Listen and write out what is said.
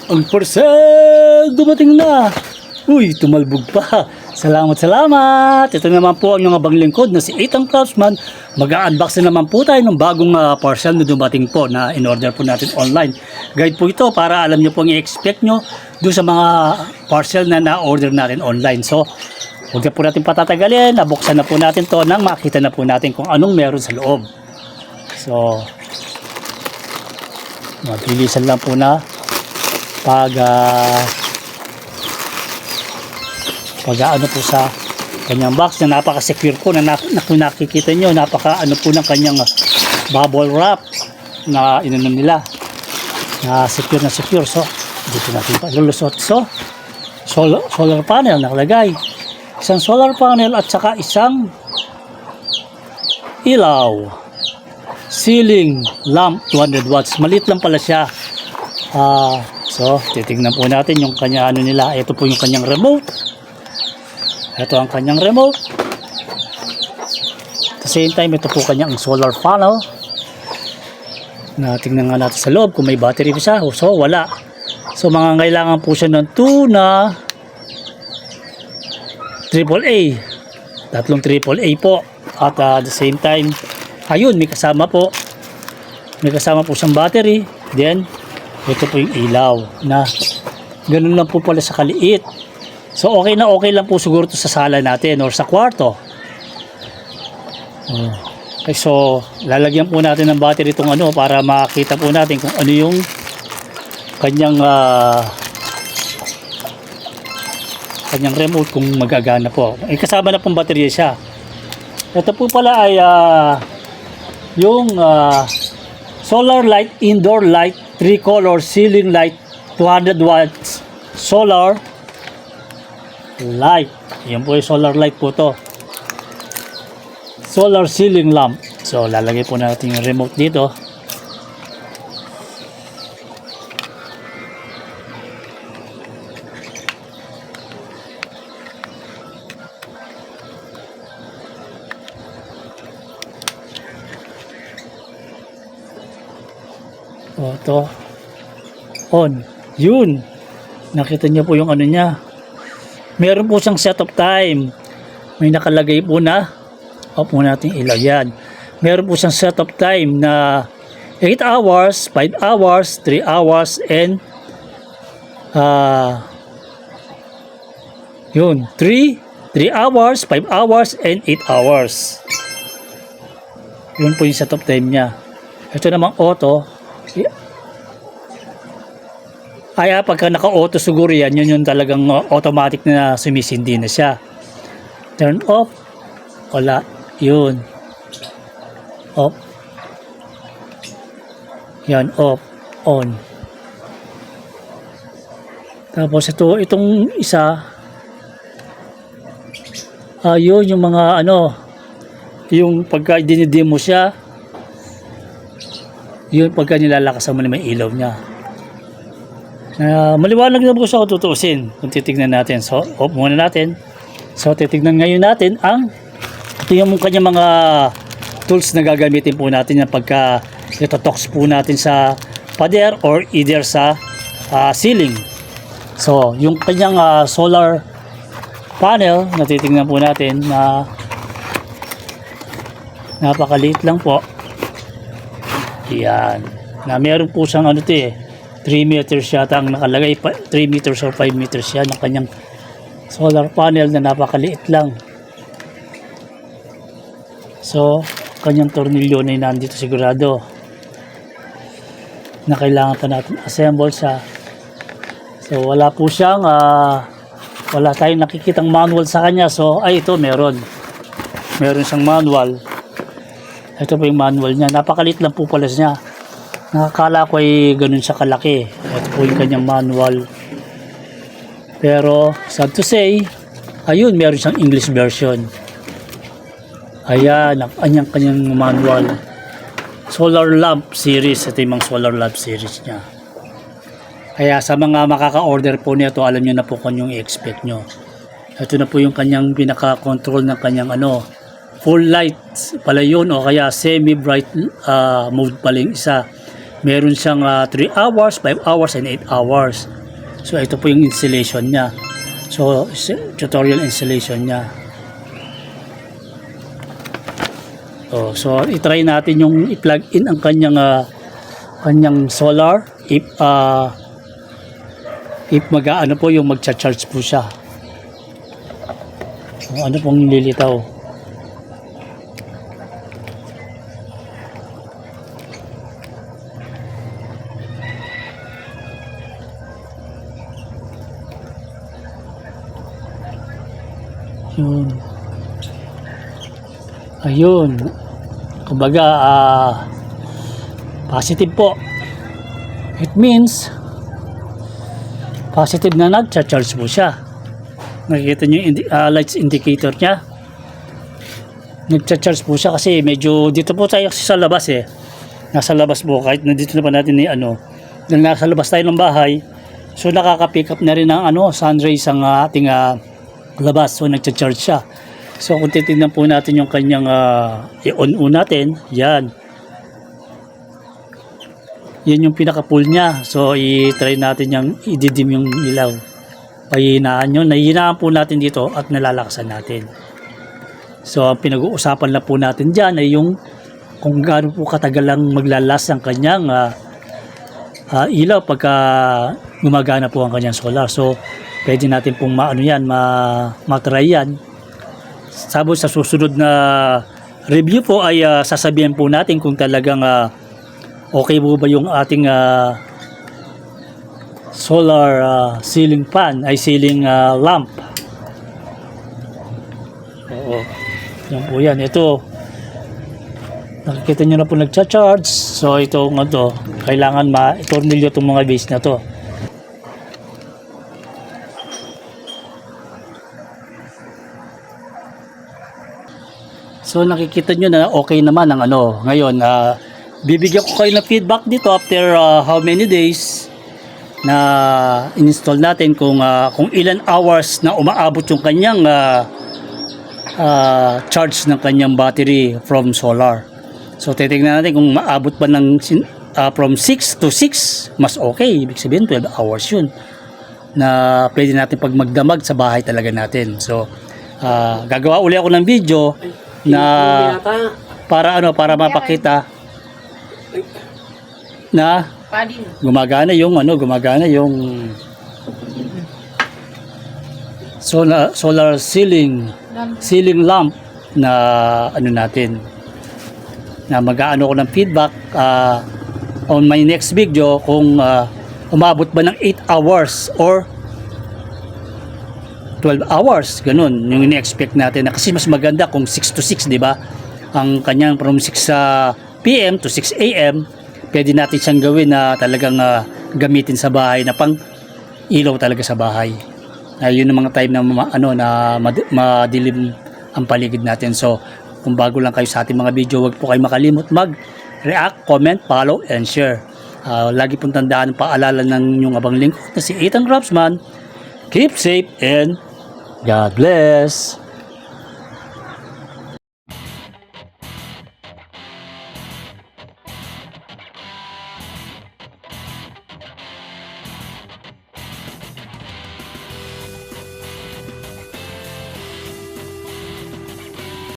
Ang parcel dumating na. Uy, tumalbog pa. Salamat, salamat. Ito naman po ang inyong abang lingkod na si Ethan Craftsman. Mag-a-unbox na naman po tayo ng bagong parcel na dumating po na in-order po natin online. Guide po ito para alam nyo po ang i-expect nyo doon sa mga parcel na na-order natin online. So, huwag na po natin patatagalin. Nabuksan na po natin to nang makita na po natin kung anong meron sa loob. So, mabilisan lang po na pag ano po sa kanyang box na napaka-secure po na nakikita nyo, napaka ano po ng kanyang bubble wrap na inanom nila na secure. So dito natin pa lulusot. So solar panel nakalagay, isang solar panel at saka isang ilaw, ceiling lamp 200 watts. Maliit lang pala siya. So titignan po natin yung kanya ano nila. Ito po yung kanyang remote. Ito ang kanyang remote. At the same time, ito po kanyang solar panel. Tingnan nga natin sa loob kung may battery pa siya. So, wala. So, kailangan po siya ng 2 na AAA. Tatlong AAA po. At the same time, ayun, may kasama po. May kasama po siyang battery. Then, ito po yung ilaw na ganun lang po pala sa kaliit. So okay lang po siguro to sa sala natin or sa kwarto. Okay, so lalagyan po natin ng battery itong ano para makita po natin kung ano yung kanyang remote kung magagana po. Kasama na pong baterya siya. Ito po pala ay yung solar light, indoor light, 3 color ceiling light, 200 watts solar light. Yan po yung solar light po to. Solar ceiling lamp. So lalagay po natin yung remote dito. Ito on. Yun. Nakita niyo po yung ano niya. Meron po siyang setup time. May nakalagay po na off po natin ilaw yan. Meron po siyang setup time na 8 hours, 5 hours, 3 hours, and yun, 3 hours, 5 hours, and 8 hours. Yun po yung setup time niya. Ito namang auto. Kaya pagka naka-auto siguro yan, yun yung talagang automatic na sumisindi na siya. Turn off. Wala. Yun. Off. Yan, off. On. Tapos itong isa, yun yung mga ano, yung pagka dinidemo siya, yun pagka nilalakasan mo na may ilaw niya. Maliwanag na po siya kung tutuusin kung titignan natin. So off muna natin. So titignan ngayon natin ito yung kanyang mga tools na gagamitin po natin na pagka ito-tox po natin sa pader or either sa ceiling. So yung kanyang solar panel na titignan po natin na napakaliit lang po. Yan. Na meron po siyang 3 meters yata ang nakalagay, 3 meters or 5 meters yan ang kanyang solar panel na napakaliit lang. So kanyang tornilyo na nandito sigurado na kailangan pa natin assemble siya. So wala po siyang wala tayong nakikitang manual sa kanya. So ito meron siyang manual. Ito po yung manual niya, napakaliit lang po pala niya. Nakakala ko ay ganun siya kalaki. Ito po yung kanyang manual. Pero sad to say, ayun, meron siyang English version. Ayan, ang kanyang manual. Solar lamp series. Ito yung mga solar lamp series niya. Kaya sa mga makaka-order po nito, alam nyo na po kung yung i-expect nyo. Ito na po yung kanyang pinaka-control ng kanyang full light pala yun o kaya semi-bright mode pala yung isa. Meron siyang 3 hours, 5 hours, and 8 hours. So ito po yung installation niya. So tutorial installation niya. So i-try natin yung i-plug in ang kanyang solar if mag-aano po yung magcha-charge po siya. So, ano pong lilitaw? Yun. Ayun. Kumbaga, positive po. It means, positive na nag-charge po siya. Nakikita nyo yung lights indicator niya. Nag-charge po siya kasi medyo, dito po tayo sa labas eh. Nasa labas po, kahit nandito na pa natin dahil nasa labas tayo ng bahay. So nakaka-pick up na rin ng sun rays ang ating labas. So nag-charge siya. So kung titignan po natin yung kanyang i-on natin, yan yung pinaka-pull niya. So i-try natin yung i-dim yung ilaw. Pahihinaan yun. Nahihinaan po natin dito at nalalakasan natin. So ang pinag-uusapan na po natin dyan ay yung kung gaano po katagal lang maglalas ang kanyang ilaw pagka gumagana po ang kanyang solar. So pwede natin pong matry yan. Sa susunod na review po ay sasabihin po natin kung talagang okay po ba yung ating solar ceiling fan ay ceiling lamp. Oo. Yan po yan. Ito. Nakikita nyo na po nagcha-charge. So ito kailangan ma-tornilyo itong mga base na to. So nakikita nyo na okay naman ang Ngayon, bibigyan ko kayo ng feedback dito after how many days na install natin kung ilan hours na umaabot yung kanyang charge ng kanyang battery from solar. So titingnan natin kung maabot ba ng from 6 to 6, mas okay. Ibig sabihin 12 hours yun na pwede natin pag magdamag sa bahay talaga natin. So gagawa uli ako ng video na para mapakita na gumagana yung solar ceiling lamp na natin na mag-aano ko ng feedback on my next video kung umabot ba ng 8 hours or 12 hours, ganun yung ini-expect natin kasi mas maganda kung 6 to 6, di ba? Ang kanyang from 6 PM to 6 AM, pwede natin siyang gawin na talagang gamitin sa bahay na pang ilaw talaga sa bahay. Yun ang mga time na madilim ang paligid natin. So kung bago lang kayo sa ating mga video, wag po kayo makalimot mag-react, comment, follow, and share. Lagi pong tandaan ang paalala ng inyong abang lingkod na si Ethan Craftsman. Keep safe and God bless.